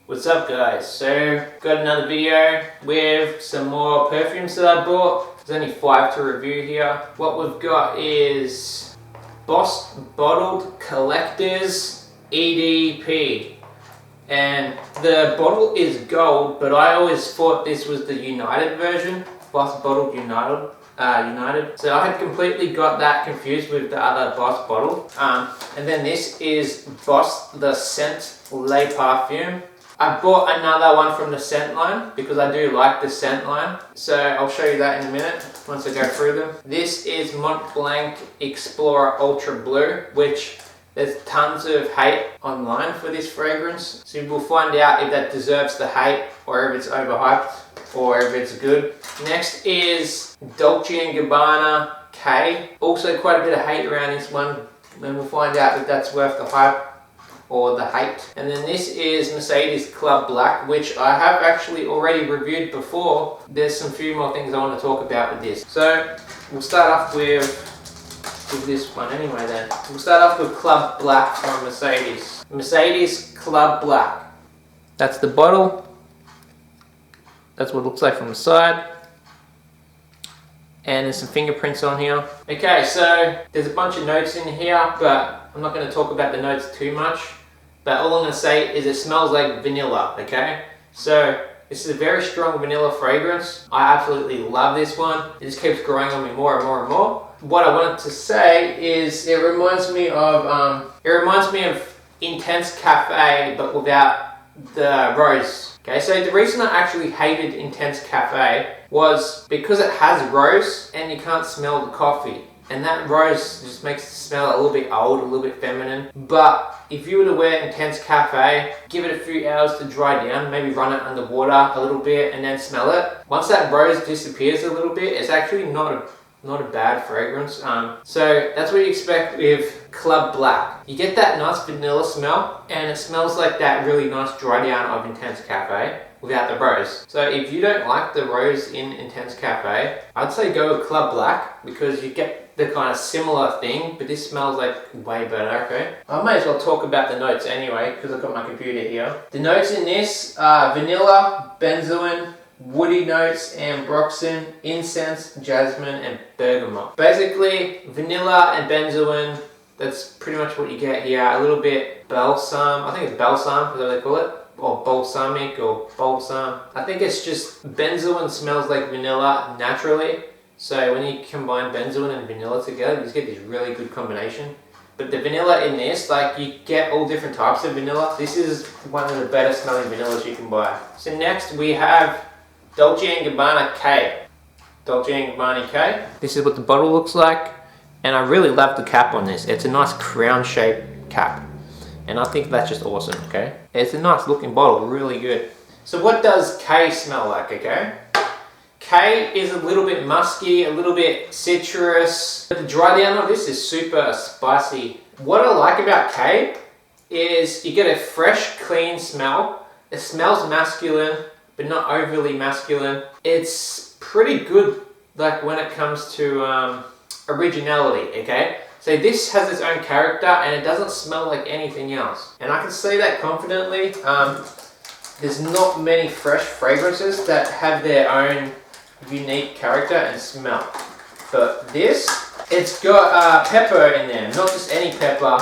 What's up guys? So, got another video with some more perfumes that I bought. There's only 5 to review here. What we've got is Boss Bottled Collectors EDP. And the bottle is gold, but I always thought this was the United version. Boss Bottled United. So I had completely got that confused with the other Boss bottle. And then this is Boss the Scent Le Parfum. I bought another one from the scent line because I do like the scent line. So I'll show you that in a minute once I go through them. This is Montblanc Explorer Ultra Blue, which there's tons of hate online for this fragrance. So we'll find out if that deserves the hate or if it's overhyped or if it's good. Next is Dolce Gabbana K. Also quite a bit of hate around this one. And we'll find out if that's worth the hype or the hate. And then this is Mercedes Club Black, which I have actually already reviewed before. There's some few more things I want to talk about with this. So we'll start off with this one anyway then. We'll start off with Club Black from Mercedes. Mercedes Club Black. That's the bottle. That's what it looks like from the side. And there's some fingerprints on here. Okay, so there's a bunch of notes in here, but I'm not going to talk about the notes too much. But all I'm going to say is it smells like vanilla, okay? So this is a very strong vanilla fragrance. I absolutely love this one. It just keeps growing on me more and more and more. What I wanted to say is it reminds me of Intense Cafe, but without the rose. Okay, so the reason I actually hated Intense Cafe was because it has rose and you can't smell the coffee. And that rose just makes it smell a little bit old, a little bit feminine. But if you were to wear Intense Cafe, give it a few hours to dry down, maybe run it under water a little bit and then smell it. Once that rose disappears a little bit, it's actually not a bad fragrance. So that's what you expect with Club Black. You get that nice vanilla smell and it smells like that really nice dry down of Intense Cafe without the rose. So if you don't like the rose in Intense Cafe, I'd say go with Club Black because you get the kind of similar thing, but this smells like way better, okay? I might as well talk about the notes anyway because I've got my computer here. The notes in this are vanilla, benzoin, woody notes, ambroxan, incense, jasmine, and bergamot. Basically, vanilla and benzoin, that's pretty much what you get here. A little bit balsam, I think it's balsam, is that what they call it? Or balsamic or balsam. I think it's just benzoin smells like vanilla naturally. So when you combine benzoin and vanilla together, you just get this really good combination. But the vanilla in this, like you get all different types of vanilla. This is one of the better smelling vanillas you can buy. So next we have Dolce Gabbana K. Dolce Gabbana K. This is what the bottle looks like. And I really love the cap on this. It's a nice crown shaped cap. And I think that's just awesome, okay? It's a nice looking bottle, really good. So what does K smell like, okay? K is a little bit musky, a little bit citrus. But the dry down of this is super spicy. What I like about K is you get a fresh, clean smell. It smells masculine, but not overly masculine. It's pretty good, like when it comes to originality, okay? So this has its own character and it doesn't smell like anything else. And I can say that confidently. There's not many fresh fragrances that have their own unique character and smell. But this, it's got pepper in there, not just any pepper.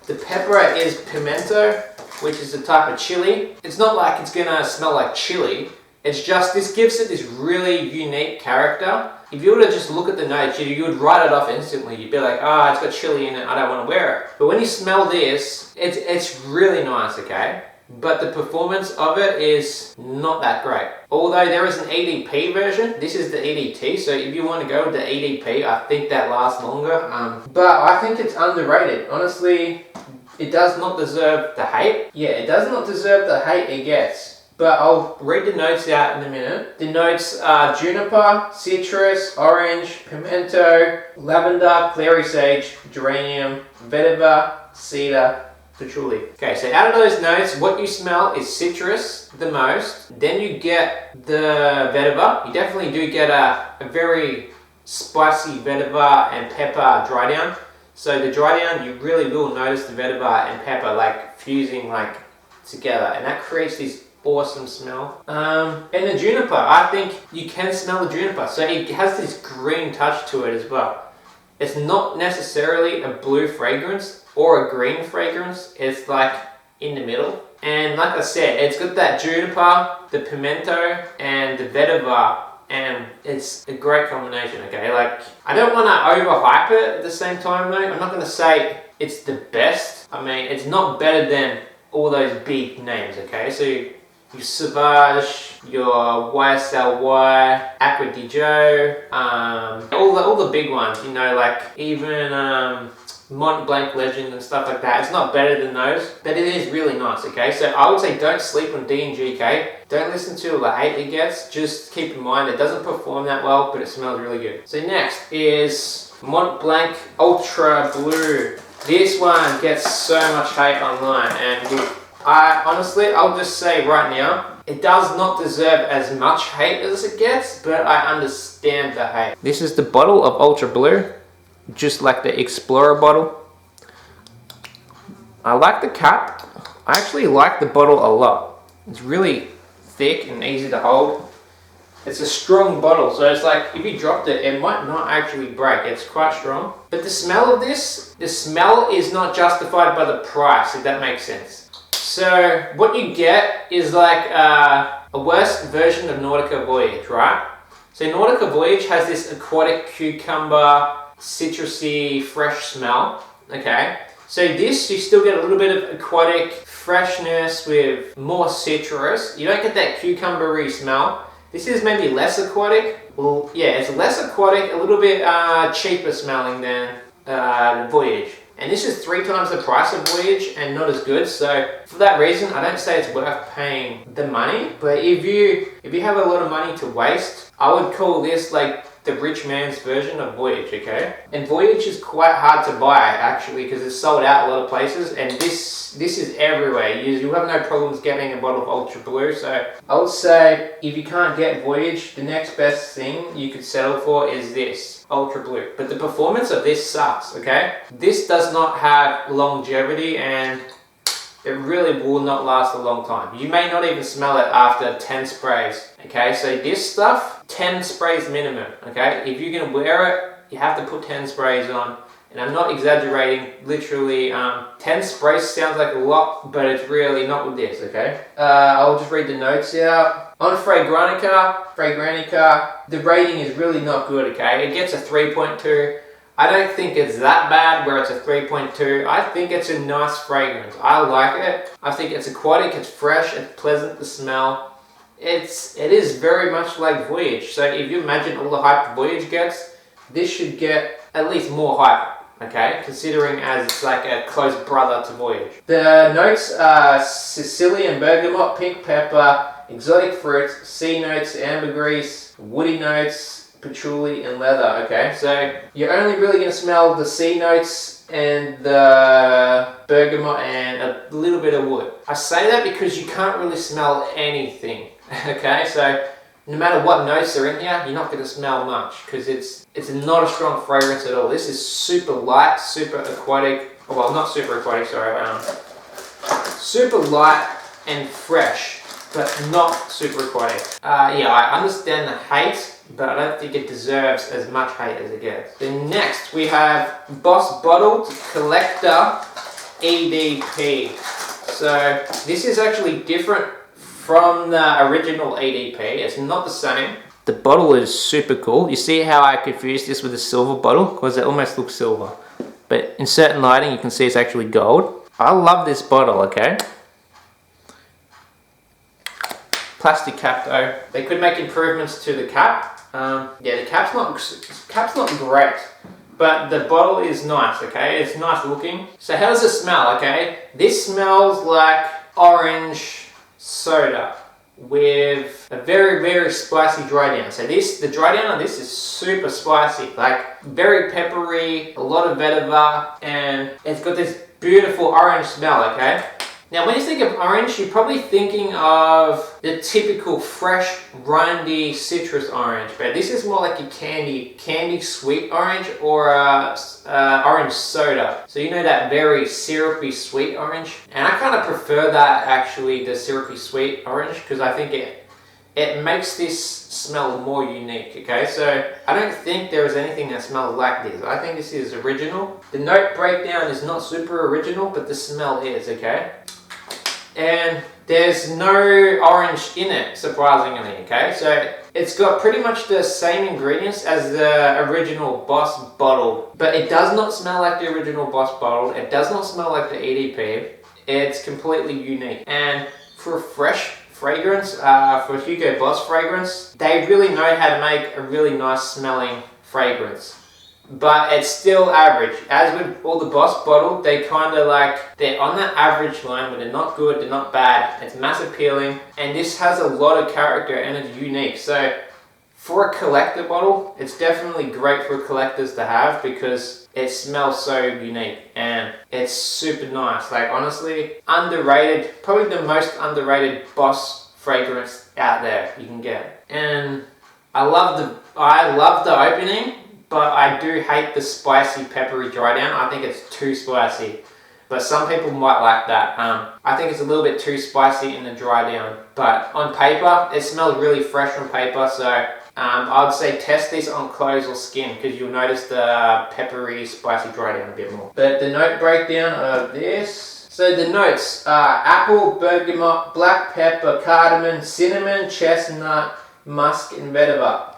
The pepper is pimento, which is a type of chili. It's not like it's gonna smell like chili. It's just, this gives it this really unique character. If you were to just look at the notes, you would write it off instantly. You'd be like, ah, it's got chili in it, I don't want to wear it. But when you smell this, it's really nice, okay? But the performance of it is not that great. Although there is an EDP version, this is the EDT, so if you want to go with the EDP, I think that lasts longer. But I think it's underrated. Honestly, it does not deserve the hate. Yeah, it does not deserve the hate it gets. But I'll read the notes out in a minute. The notes are juniper, citrus, orange, pimento, lavender, clary sage, geranium, vetiver, cedar, patchouli. Okay, so out of those notes, what you smell is citrus the most. Then you get the vetiver. You definitely do get a very spicy vetiver and pepper dry down. So the dry down, you really will notice the vetiver and pepper like fusing like together, and that creates this awesome smell. And the juniper, I think you can smell the juniper. So it has this green touch to it as well. It's not necessarily a blue fragrance or a green fragrance. It's like in the middle. And like I said, it's got that juniper, the pimento, and the vetiver. And it's a great combination, okay? Like, I don't want to overhype it at the same time though. I'm not going to say it's the best. I mean, it's not better than all those big names, okay? So your Sauvage, your YSLY, Acqua di Gio, all the big ones, you know, like even Montblanc Legend and stuff like that. It's not better than those, but it is really nice, okay? So I would say don't sleep on D&GK. Don't listen to all the hate it gets. Just keep in mind it doesn't perform that well, but it smells really good. So next is Montblanc Ultra Blue. This one gets so much hate online, and I'll just say right now, it does not deserve as much hate as it gets, but I understand the hate. This is the bottle of Ultra Blue, just like the Explorer bottle. I like the cap. I actually like the bottle a lot. It's really thick and easy to hold. It's a strong bottle, so it's like if you dropped it, it might not actually break. It's quite strong. But the smell of this, the smell is not justified by the price, if that makes sense. So what you get is like a worse version of Nordica Voyage, right? So Nordica Voyage has this aquatic cucumber, citrusy, fresh smell, okay? So this, you still get a little bit of aquatic freshness with more citrus. You don't get that cucumbery smell. This is maybe less aquatic. Well, yeah, it's less aquatic, a little bit cheaper smelling than Voyage. And this is 3 times the price of Voyage and not as good. So for that reason, I don't say it's worth paying the money. But if you have a lot of money to waste, I would call this like the rich man's version of Voyage, okay? And Voyage is quite hard to buy actually because it's sold out a lot of places, and this is everywhere. You have no problems getting a bottle of Ultra Blue. So I would say if you can't get Voyage, the next best thing you could settle for is this Ultra Blue. But the performance of this sucks, okay? This does not have longevity, and it really will not last a long time. You may not even smell it after 10 sprays, okay? So this stuff, 10 sprays minimum, okay? If you're gonna wear it, you have to put 10 sprays on. And I'm not exaggerating, literally 10 sprays sounds like a lot, but it's really not with this, okay? I'll just read the notes out. On Fragrantica, the rating is really not good, okay? It gets a 3.2. I don't think it's that bad where it's a 3.2. I think it's a nice fragrance. I like it. I think it's aquatic, it's fresh, it's pleasant to smell. It is very much like Voyage. So if you imagine all the hype Voyage gets, this should get at least more hype, okay? Considering as it's like a close brother to Voyage. The notes are Sicilian bergamot, pink pepper, exotic fruits, sea notes, ambergris, woody notes, patchouli and leather, okay? So you're only really going to smell the sea notes and the bergamot and a little bit of wood. I say that because you can't really smell anything, okay? So no matter what notes are in here, you're not going to smell much because it's not a strong fragrance at all. This is super light, super aquatic. Well, not super aquatic, sorry. Super light and fresh, but not super aquatic. Yeah, I understand the hate, but I don't think it deserves as much hate as it gets. Then next we have Boss Bottled Collector EDP. So this is actually different from the original EDP. It's not the same. The bottle is super cool. You see how I confused this with a silver bottle? Because it almost looks silver. But in certain lighting you can see it's actually gold. I love this bottle, okay? Plastic cap though. They could make improvements to the cap. Yeah, the cap's not great, but the bottle is nice, okay? It's nice looking. So how does it smell, okay? This smells like orange soda with a very, very spicy dry down. So the dry down on this is super spicy, like very peppery, a lot of vetiver, and it's got this beautiful orange smell, okay? Now when you think of orange, you're probably thinking of the typical fresh, rindy citrus orange, but this is more like a candy sweet orange, or orange soda. So you know that very syrupy sweet orange? And I kind of prefer that, actually, the syrupy sweet orange, because I think it makes this smell more unique, okay? So I don't think there is anything that smells like this. I think this is original. The note breakdown is not super original, but the smell is, okay? And there's no orange in it, surprisingly, okay? So it's got pretty much the same ingredients as the original Boss bottle, but it does not smell like the original Boss bottle. It does not smell like the EDP. It's completely unique. And for a fresh fragrance, for Hugo Boss fragrance, they really know how to make a really nice smelling fragrance. But it's still average. As with all the Boss bottle, they kind of like, they're on that average line, but they're not good, they're not bad. It's mass appealing, and this has a lot of character and it's unique. So for a collector bottle, it's definitely great for collectors to have, because it smells so unique and it's super nice. Like, honestly, underrated, probably the most underrated Boss fragrance out there you can get. And I love the opening, but I do hate the spicy peppery dry down. I think it's too spicy, but some people might like that. I think it's a little bit too spicy in the dry down, but on paper, it smells really fresh on paper. So I would say test this on clothes or skin, because you'll notice the peppery, spicy dry down a bit more. But the note breakdown of this. So the notes are apple, bergamot, black pepper, cardamom, cinnamon, chestnut, musk, and vetiver.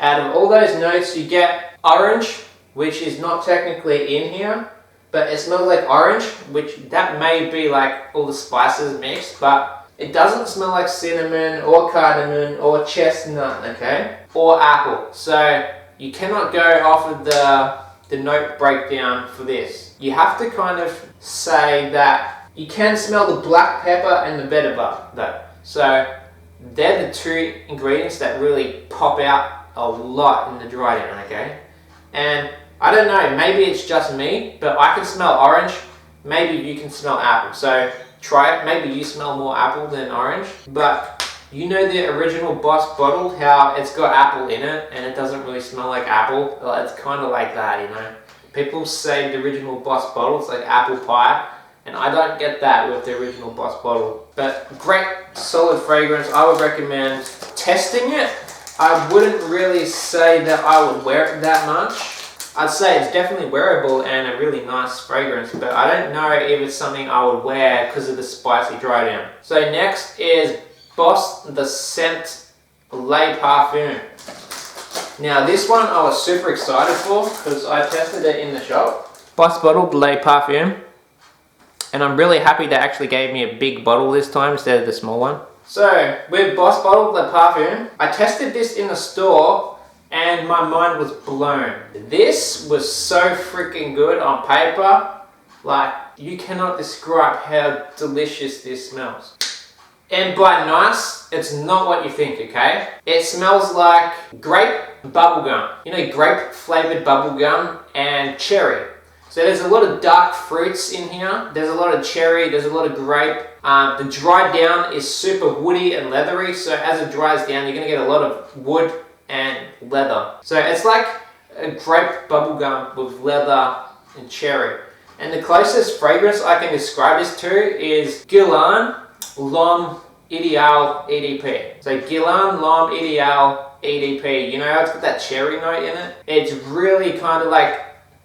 Out of all those notes, you get orange, which is not technically in here, but it smells like orange, which that may be like all the spices mixed, but it doesn't smell like cinnamon or cardamom or chestnut, okay, or apple. So you cannot go off of the note breakdown for this. You have to kind of say that you can smell the black pepper and the vetiver though. So they're the two ingredients that really pop out a lot in the dry down, okay? And I don't know, maybe it's just me, but I can smell orange. Maybe you can smell apple. So try it. Maybe you smell more apple than orange. But you know the original Boss bottle, how it's got apple in it and it doesn't really smell like apple? Well, it's kind of like that, you know? People say the original Boss bottle, it's like apple pie. And I don't get that with the original Boss bottle. But great, solid fragrance. I would recommend testing it. I wouldn't really say that I would wear it that much. I'd say it's definitely wearable and a really nice fragrance, but I don't know if it's something I would wear because of the spicy dry down. So next is Boss the Scent Le Parfum. Now this one I was super excited for because I tested it in the shop. Boss bottle Le Parfum. And I'm really happy they actually gave me a big bottle this time instead of the small one. So, with Boss Bottle Le Parfum, I tested this in the store and my mind was blown. This was so freaking good on paper. Like, you cannot describe how delicious this smells. And by nice, it's not what you think, okay? It smells like grape bubblegum. You know, grape flavored bubblegum and cherry. So there's a lot of dark fruits in here. There's a lot of cherry, there's a lot of grape. The dry down is super woody and leathery, so as it dries down, you're gonna get a lot of wood and leather. So it's like a grape bubblegum with leather and cherry. And the closest fragrance I can describe this to is Guerlain L'Homme Ideal EDP. So Guerlain L'Homme Ideal EDP. You know, it's got that cherry note in it. It's really kind of like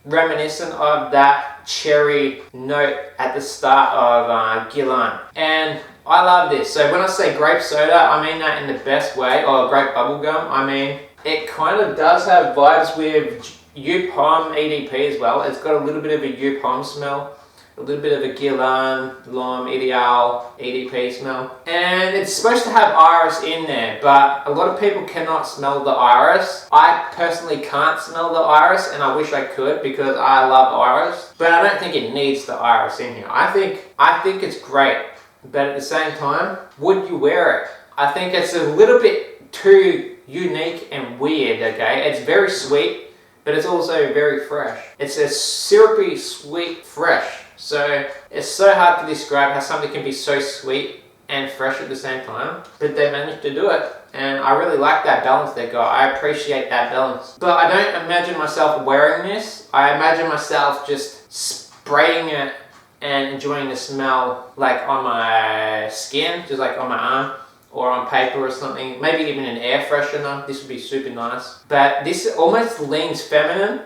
reminiscent of that cherry note at the start of Guerlain. And I love this. So when I say grape soda, I mean that in the best way, or grape bubblegum. I mean, it kind of does have vibes with Youp Homme EDP as well. It's got a little bit of a Youp Homme smell, a little bit of a Guerlain L'Homme Ideal EDP smell. And it's supposed to have iris in there, but a lot of people cannot smell the iris. I personally can't smell the iris, and I wish I could because I love iris. But I don't think it needs the iris in here. I think it's great, but at the same time, would you wear it? I think it's a little bit too unique and weird, okay? It's very sweet, but it's also very fresh. It's a syrupy, sweet, fresh. So it's so hard to describe how something can be so sweet and fresh at the same time, but they managed to do it. And I really like that balance they got. I appreciate that balance. But I don't imagine myself wearing this. I imagine myself just spraying it and enjoying the smell like on my skin, just like on my arm or on paper or something. Maybe even an air freshener. This would be super nice. But this almost leans feminine.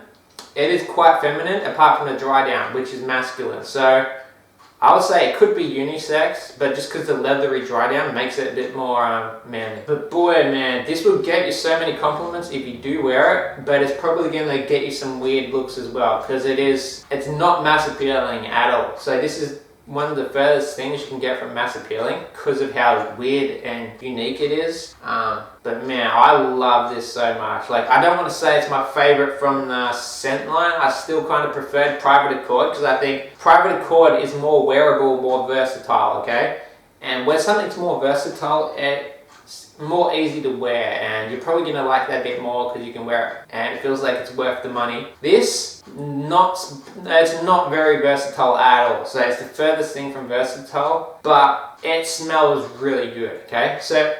It is quite feminine apart from the dry down, which is masculine. So I would say it could be unisex, but just because the leathery dry down makes it a bit more manly. But boy, man, this will get you so many compliments if you do wear it, but it's probably going to get you some weird looks as well, because it's not mass appealing at all. So this is one of the furthest things you can get from mass appealing because of how weird and unique it is. But man, I love this so much. Like, I don't want to say it's my favorite from the scent line. I still kind of preferred Private Accord because I think Private Accord is more wearable, more versatile, okay? And where something's more versatile, it's more easy to wear, and you're probably gonna like that a bit more because you can wear it and it feels like it's worth the money. It's not very versatile at all. So it's the furthest thing from versatile, but it smells really good, okay? So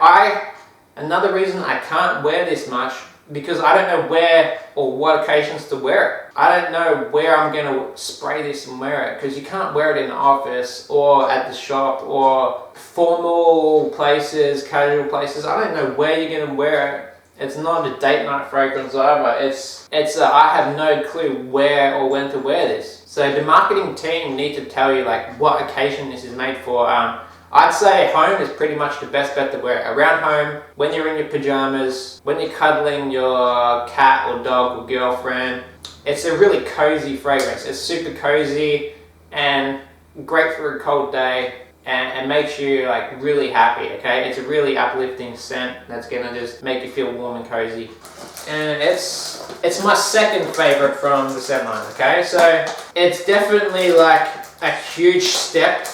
another reason I can't wear this much, because I don't know where or what occasions to wear it. I don't know where I'm going to spray this and wear it, because you can't wear it in the office or at the shop or formal places, casual places. I don't know where you're going to wear it. It's not a date night fragrance either. I have no clue where or when to wear this. So the marketing team need to tell you like what occasion this is made for. I'd say home is pretty much the best bet to wear it. Around home, when you're in your pajamas, when you're cuddling your cat or dog or girlfriend. It's a really cozy fragrance. It's super cozy and great for a cold day, and makes you like really happy, okay? It's a really uplifting scent that's gonna just make you feel warm and cozy. And it's my second favorite from the scent line, okay? So it's definitely like a huge step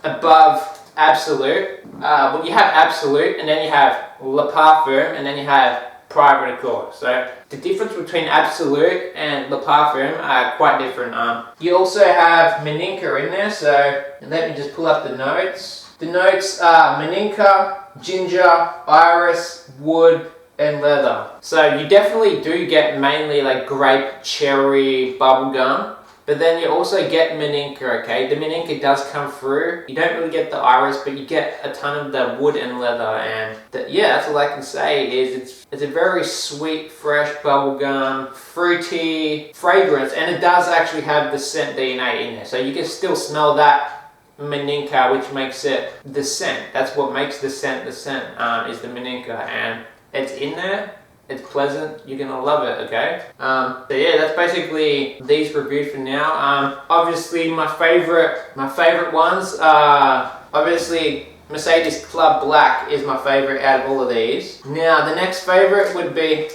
above Absolute. Well, you have Absolute, and then you have Le Parfum, and then you have Private Accord. So the difference between Absolute and Le Parfum are quite different. You also have Maninka in there, so let me just pull up the notes. The notes are Maninka, ginger, iris, wood, and leather. So you definitely do get mainly like grape, cherry, bubblegum. But then you also get Maninka, okay? The Maninka does come through. You don't really get the iris, but you get a ton of the wood and leather. And yeah, that's all I can say is it's a very sweet, fresh bubblegum, fruity fragrance. And it does actually have the scent DNA in there. So you can still smell that Maninka, which makes it the scent. That's what makes the scent is the Maninka. And it's in there. It's pleasant, you're gonna love it, okay? So yeah, that's basically these reviews for now. Obviously my favorite ones are obviously Mercedes Club Black is my favorite out of all of these. Now the next favorite would be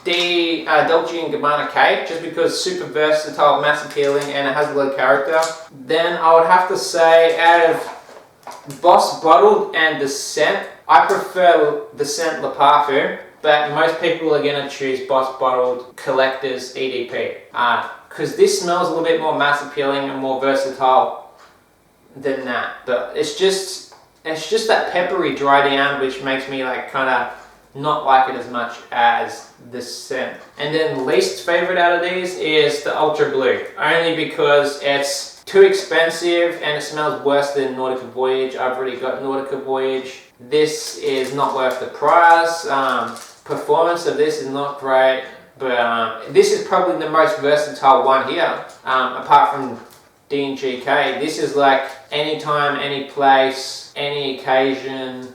the Dolce Gabbana K, just because super versatile, mass appealing, and it has a lot of character. Then I would have to say out of Boss Bottled and the scent, I prefer the scent Le Parfum. But most people are going to choose Boss Bottled Collector's EDP. Because this smells a little bit more mass appealing and more versatile than that. But it's just that peppery dry down which makes me like kind of not like it as much as the scent. And then least favorite out of these is the Ultra Blue. Only because it's too expensive and it smells worse than Nordica Voyage. I've already got Nordica Voyage. This is not worth the price. Performance of this is not great, but this is probably the most versatile one here, apart from D&G K. This is like anytime, any place, any occasion,